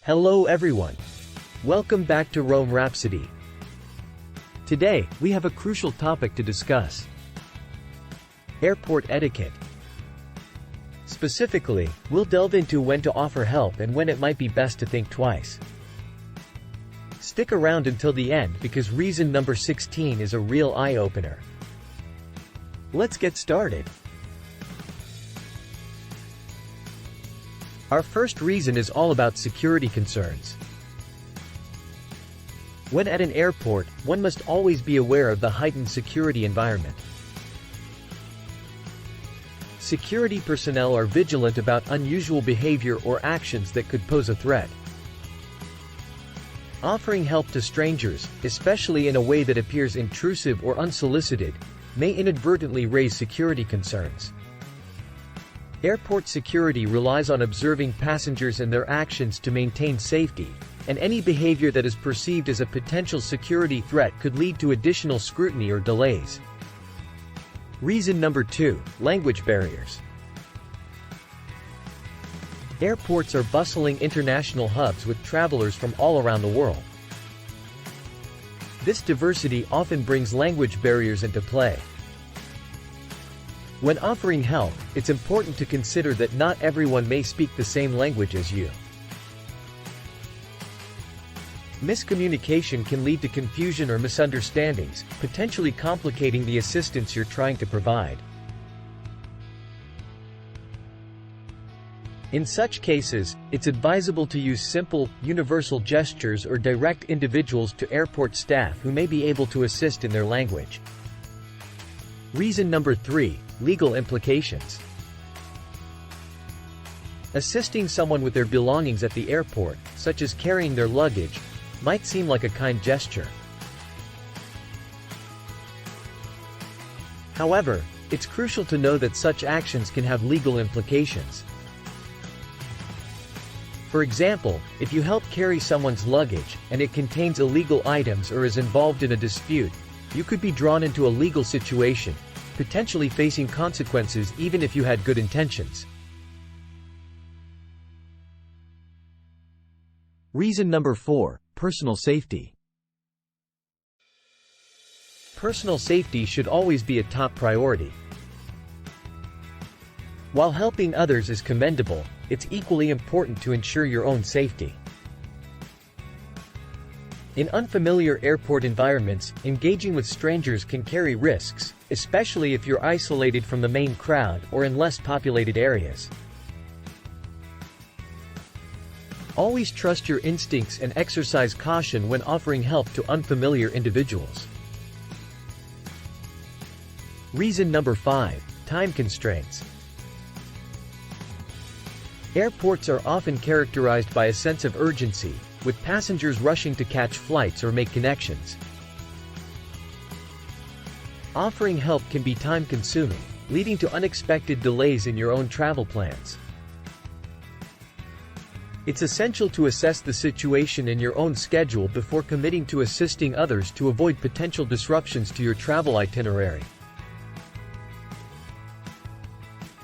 Hello everyone. Welcome back to Roam Rhapsody. Today, we have a crucial topic to discuss. Airport etiquette. Specifically, we'll delve into when to offer help and when it might be best to think twice. Stick around until the end because reason number 16 is a real eye-opener. Let's get started. Our first reason is all about security concerns. When at an airport, one must always be aware of the heightened security environment. Security personnel are vigilant about unusual behavior or actions that could pose a threat. Offering help to strangers, especially in a way that appears intrusive or unsolicited, may inadvertently raise security concerns. Airport security relies on observing passengers and their actions to maintain safety, and any behavior that is perceived as a potential security threat could lead to additional scrutiny or delays. Reason number 2, language barriers. Airports are bustling international hubs with travelers from all around the world. This diversity often brings language barriers into play. When offering help, it's important to consider that not everyone may speak the same language as you. Miscommunication can lead to confusion or misunderstandings, potentially complicating the assistance you're trying to provide. In such cases, it's advisable to use simple, universal gestures or direct individuals to airport staff who may be able to assist in their language. Reason number 3, legal implications. Assisting someone with their belongings at the airport, such as carrying their luggage, might seem like a kind gesture. However, it's crucial to know that such actions can have legal implications. For example, if you help carry someone's luggage, and it contains illegal items or is involved in a dispute, you could be drawn into a legal situation, potentially facing consequences even if you had good intentions. Reason number 4, personal safety. Personal safety should always be a top priority. While helping others is commendable, it's equally important to ensure your own safety. In unfamiliar airport environments, engaging with strangers can carry risks, especially if you're isolated from the main crowd or in less populated areas. Always trust your instincts and exercise caution when offering help to unfamiliar individuals. Reason number 5, time constraints. Airports are often characterized by a sense of urgency, with passengers rushing to catch flights or make connections. Offering help can be time-consuming, leading to unexpected delays in your own travel plans. It's essential to assess the situation in your own schedule before committing to assisting others to avoid potential disruptions to your travel itinerary.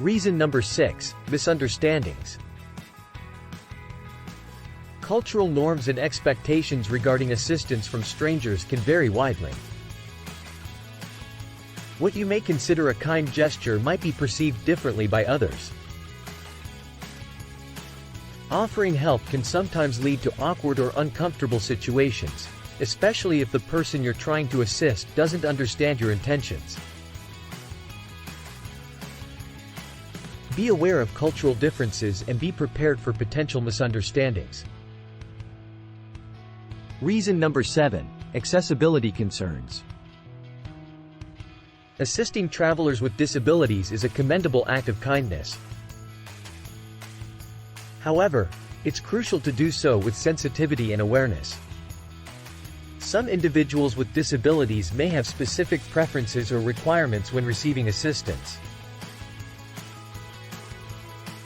Reason number 6, misunderstandings. Cultural norms and expectations regarding assistance from strangers can vary widely. What you may consider a kind gesture might be perceived differently by others. Offering help can sometimes lead to awkward or uncomfortable situations, especially if the person you're trying to assist doesn't understand your intentions. Be aware of cultural differences and be prepared for potential misunderstandings. Reason number 7, accessibility concerns. Assisting travelers with disabilities is a commendable act of kindness. However, it's crucial to do so with sensitivity and awareness. Some individuals with disabilities may have specific preferences or requirements when receiving assistance.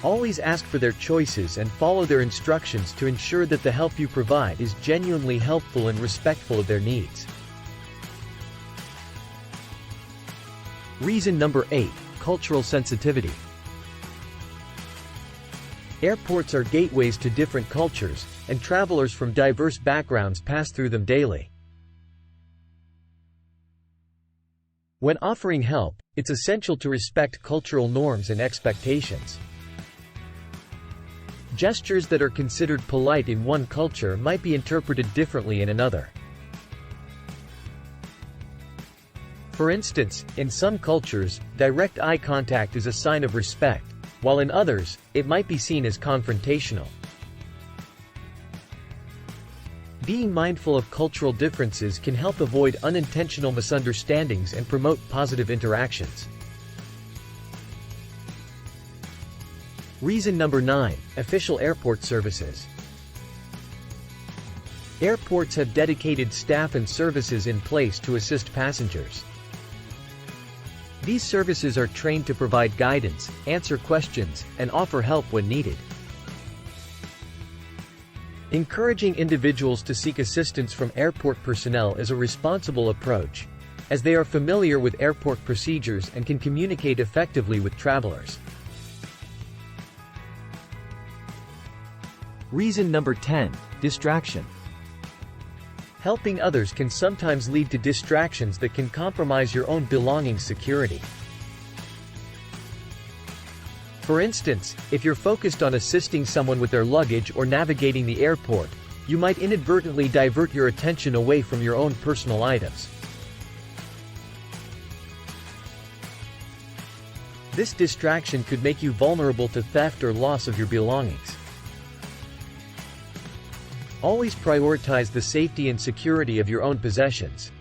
Always ask for their choices and follow their instructions to ensure that the help you provide is genuinely helpful and respectful of their needs. Reason number 8, cultural sensitivity. Airports are gateways to different cultures, and travelers from diverse backgrounds pass through them daily. When offering help, it's essential to respect cultural norms and expectations. Gestures that are considered polite in one culture might be interpreted differently in another. For instance, in some cultures, direct eye contact is a sign of respect, while in others, it might be seen as confrontational. Being mindful of cultural differences can help avoid unintentional misunderstandings and promote positive interactions. Reason number 9. Official airport services. Airports have dedicated staff and services in place to assist passengers. These services are trained to provide guidance, answer questions, and offer help when needed. Encouraging individuals to seek assistance from airport personnel is a responsible approach, as they are familiar with airport procedures and can communicate effectively with travelers. Reason number 10. Distraction. Helping others can sometimes lead to distractions that can compromise your own belongings' security. For instance, if you're focused on assisting someone with their luggage or navigating the airport, you might inadvertently divert your attention away from your own personal items. This distraction could make you vulnerable to theft or loss of your belongings. Always prioritize the safety and security of your own possessions.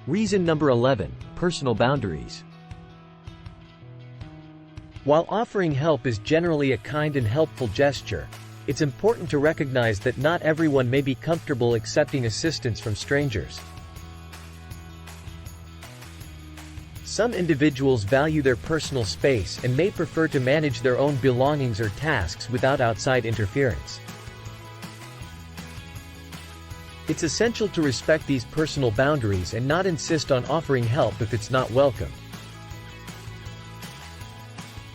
Reason number 11. Personal boundaries. While offering help is generally a kind and helpful gesture, it's important to recognize that not everyone may be comfortable accepting assistance from strangers. Some individuals value their personal space and may prefer to manage their own belongings or tasks without outside interference. It's essential to respect these personal boundaries and not insist on offering help if it's not welcome.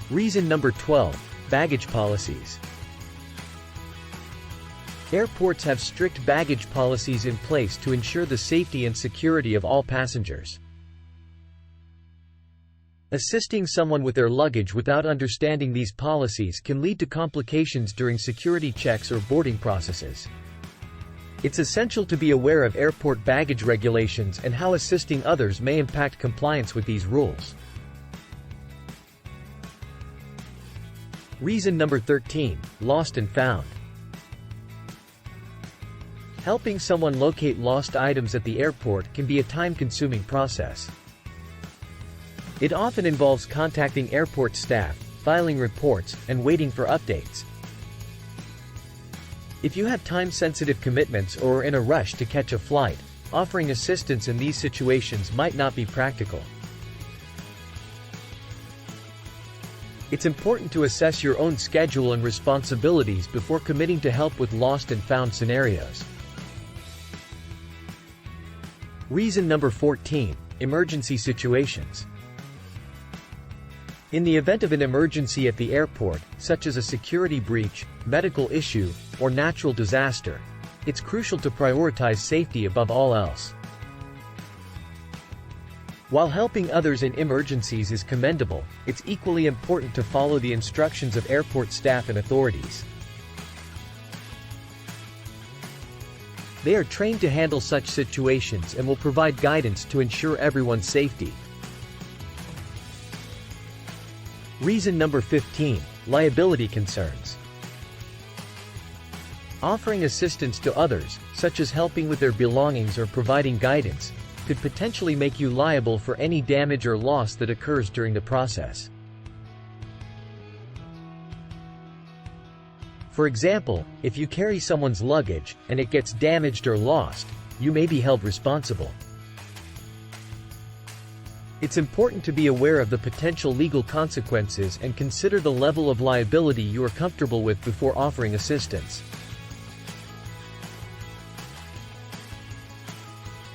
Reason number 12. Baggage policies. Airports have strict baggage policies in place to ensure the safety and security of all passengers. Assisting someone with their luggage without understanding these policies can lead to complications during security checks or boarding processes. It's essential to be aware of airport baggage regulations and how assisting others may impact compliance with these rules. Reason number 13. Lost and found. Helping someone locate lost items at the airport can be a time-consuming process. It often involves contacting airport staff, filing reports, and waiting for updates. If you have time-sensitive commitments or are in a rush to catch a flight, offering assistance in these situations might not be practical. It's important to assess your own schedule and responsibilities before committing to help with lost and found scenarios. Reason number 14. Emergency situations. In the event of an emergency at the airport, such as a security breach, medical issue, or natural disaster, it's crucial to prioritize safety above all else. While helping others in emergencies is commendable, it's equally important to follow the instructions of airport staff and authorities. They are trained to handle such situations and will provide guidance to ensure everyone's safety. Reason number 15. Liability concerns. Offering assistance to others, such as helping with their belongings or providing guidance, could potentially make you liable for any damage or loss that occurs during the process. For example, if you carry someone's luggage, and it gets damaged or lost, you may be held responsible. It's important to be aware of the potential legal consequences and consider the level of liability you are comfortable with before offering assistance.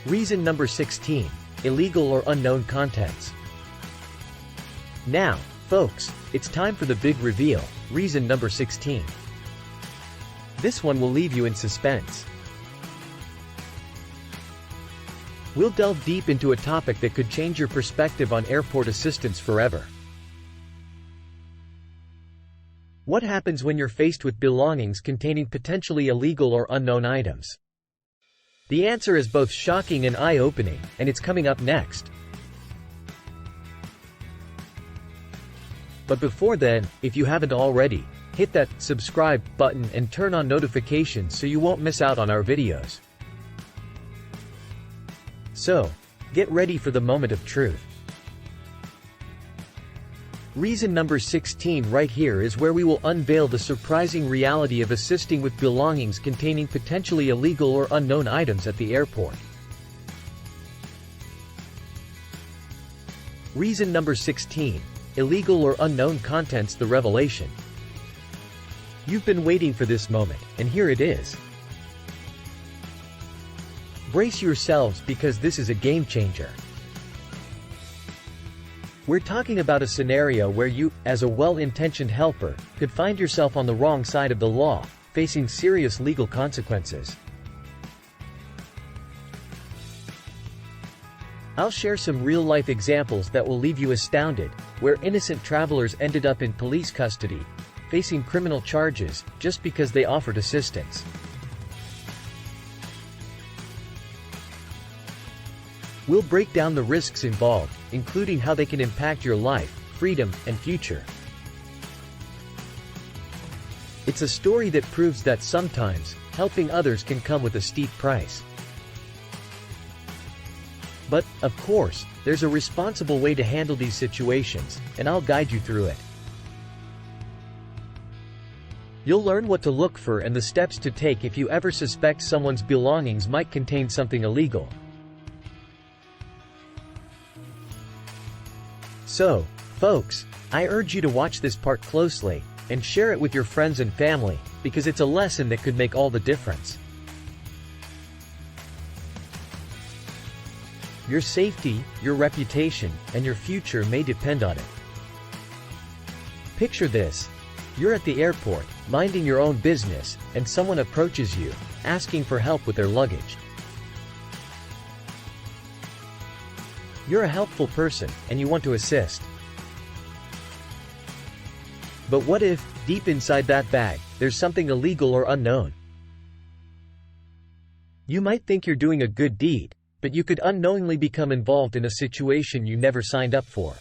Reason number 16. Illegal or unknown contents. Now, Folks, it's time for the big reveal, reason number 16. This one will leave you in suspense. We'll delve deep into a topic that could change your perspective on airport assistance forever. What happens when you're faced with belongings containing potentially illegal or unknown items? The answer is both shocking and eye-opening, and it's coming up next. But before then, if you haven't already, hit that subscribe button and turn on notifications so you won't miss out on our videos. So, get ready for the moment of truth. Reason number 16 right here is where we will unveil the surprising reality of assisting with belongings containing potentially illegal or unknown items at the airport. Reason number 16. Illegal or unknown contents, the revelation. You've been waiting for this moment, and here it is. Brace yourselves because this is a game changer. We're talking about a scenario where you, as a well-intentioned helper, could find yourself on the wrong side of the law, facing serious legal consequences. I'll share some real-life examples that will leave you astounded, where innocent travelers ended up in police custody, facing criminal charges, just because they offered assistance. We'll break down the risks involved, including how they can impact your life, freedom, and future. It's a story that proves that sometimes, helping others can come with a steep price. But, of course, there's a responsible way to handle these situations, and I'll guide you through it. You'll learn what to look for and the steps to take if you ever suspect someone's belongings might contain something illegal. So, folks, I urge you to watch this part closely, and share it with your friends and family, because it's a lesson that could make all the difference. Your safety, your reputation, and your future may depend on it. Picture this. You're at the airport, minding your own business, and someone approaches you, asking for help with their luggage. You're a helpful person, and you want to assist. But what if, deep inside that bag, there's something illegal or unknown? You might think you're doing a good deed, but you could unknowingly become involved in a situation you never signed up for.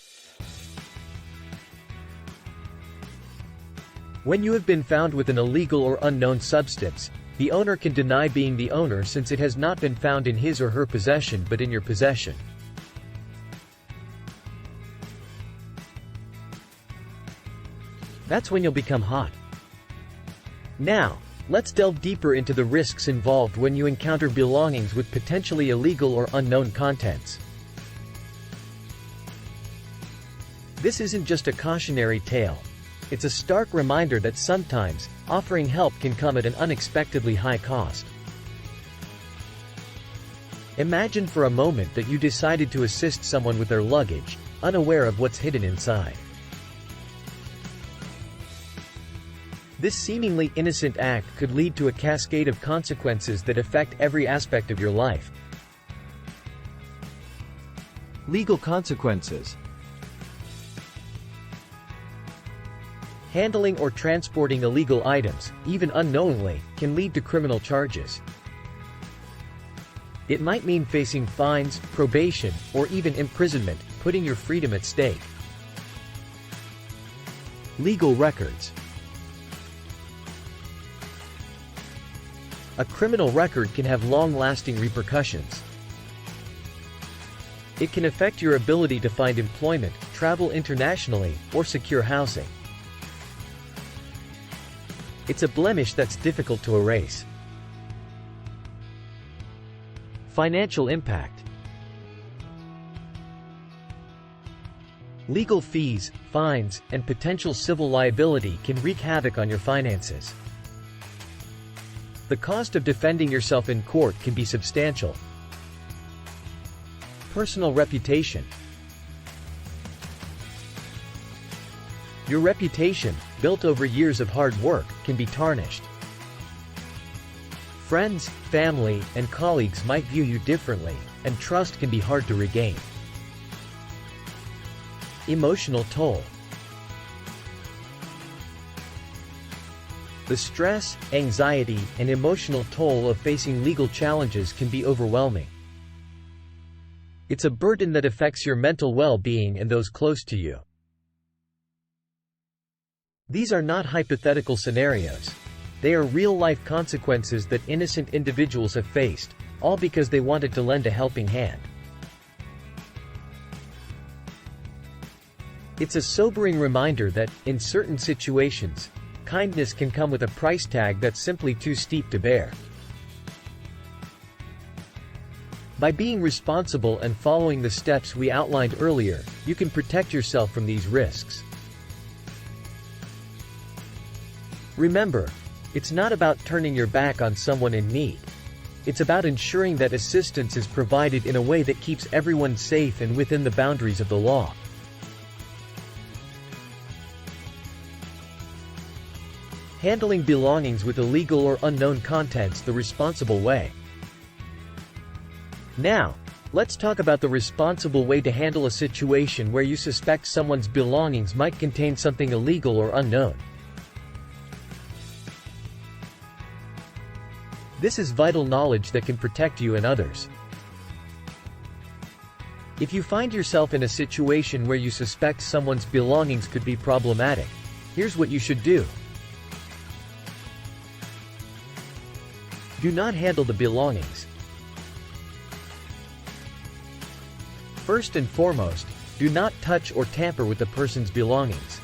When you have been found with an illegal or unknown substance, the owner can deny being the owner since it has not been found in his or her possession but in your possession. That's when you'll become hot. Now, let's delve deeper into the risks involved when you encounter belongings with potentially illegal or unknown contents. This isn't just a cautionary tale. It's a stark reminder that sometimes, offering help can come at an unexpectedly high cost. Imagine for a moment that you decided to assist someone with their luggage, unaware of what's hidden inside. This seemingly innocent act could lead to a cascade of consequences that affect every aspect of your life. Legal consequences. Handling or transporting illegal items, even unknowingly, can lead to criminal charges. It might mean facing fines, probation, or even imprisonment, putting your freedom at stake. Legal records. A criminal record can have long-lasting repercussions. It can affect your ability to find employment, travel internationally, or secure housing. It's a blemish that's difficult to erase. Financial impact. Legal fees, fines, and potential civil liability can wreak havoc on your finances. The cost of defending yourself in court can be substantial. Personal reputation. Your reputation, built over years of hard work, can be tarnished. Friends, family, and colleagues might view you differently, and trust can be hard to regain. Emotional toll. The stress, anxiety, and emotional toll of facing legal challenges can be overwhelming. It's a burden that affects your mental well-being and those close to you. These are not hypothetical scenarios. They are real-life consequences that innocent individuals have faced, all because they wanted to lend a helping hand. It's a sobering reminder that, in certain situations, kindness can come with a price tag that's simply too steep to bear. By being responsible and following the steps we outlined earlier, you can protect yourself from these risks. Remember, it's not about turning your back on someone in need. It's about ensuring that assistance is provided in a way that keeps everyone safe and within the boundaries of the law. Handling belongings with illegal or unknown contents the responsible way. Now, let's talk about the responsible way to handle a situation where you suspect someone's belongings might contain something illegal or unknown. This is vital knowledge that can protect you and others. If you find yourself in a situation where you suspect someone's belongings could be problematic, here's what you should do. Do not handle the belongings. First and foremost, do not touch or tamper with the person's belongings.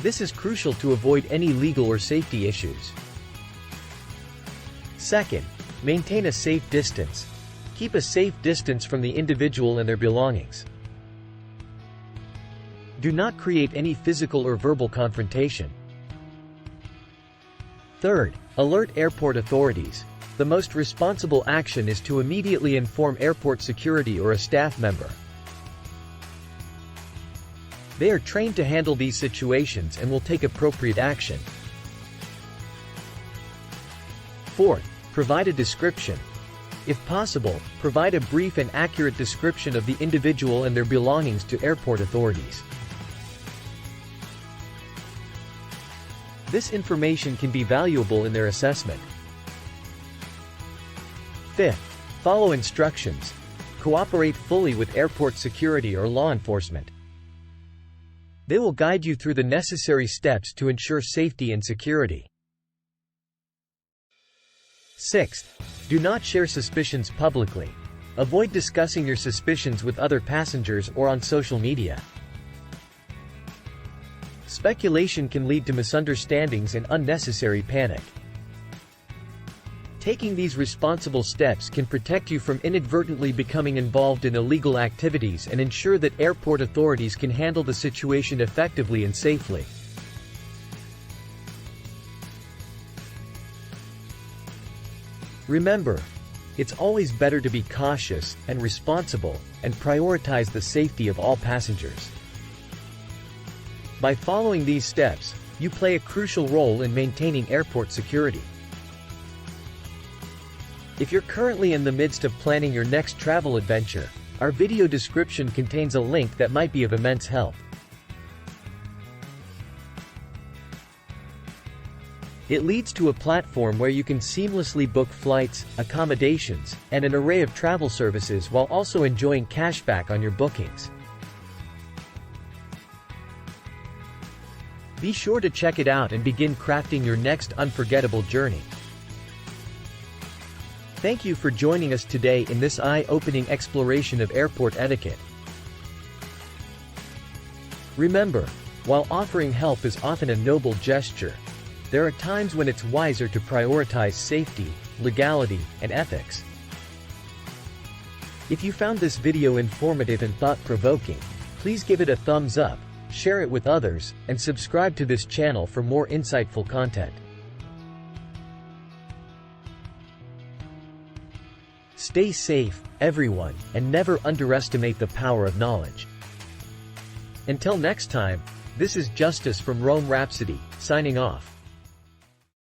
This is crucial to avoid any legal or safety issues. Second, maintain a safe distance. Keep a safe distance from the individual and their belongings. Do not create any physical or verbal confrontation. Third, alert airport authorities. The most responsible action is to immediately inform airport security or a staff member. They are trained to handle these situations and will take appropriate action. Fourth, provide a description. If possible, provide a brief and accurate description of the individual and their belongings to airport authorities. This information can be valuable in their assessment. Fifth, follow instructions. Cooperate fully with airport security or law enforcement. They will guide you through the necessary steps to ensure safety and security. Sixth, do not share suspicions publicly. Avoid discussing your suspicions with other passengers or on social media. Speculation can lead to misunderstandings and unnecessary panic. Taking these responsible steps can protect you from inadvertently becoming involved in illegal activities and ensure that airport authorities can handle the situation effectively and safely. Remember, it's always better to be cautious and responsible, and prioritize the safety of all passengers. By following these steps, you play a crucial role in maintaining airport security. If you're currently in the midst of planning your next travel adventure, our video description contains a link that might be of immense help. It leads to a platform where you can seamlessly book flights, accommodations, and an array of travel services while also enjoying cashback on your bookings. Be sure to check it out and begin crafting your next unforgettable journey. Thank you for joining us today in this eye-opening exploration of airport etiquette. Remember, while offering help is often a noble gesture, there are times when it's wiser to prioritize safety, legality, and ethics. If you found this video informative and thought-provoking, please give it a thumbs up, share it with others, and subscribe to this channel for more insightful content. Stay safe, everyone, and never underestimate the power of knowledge. Until next time, this is Justice from Roam Rhapsody, signing off.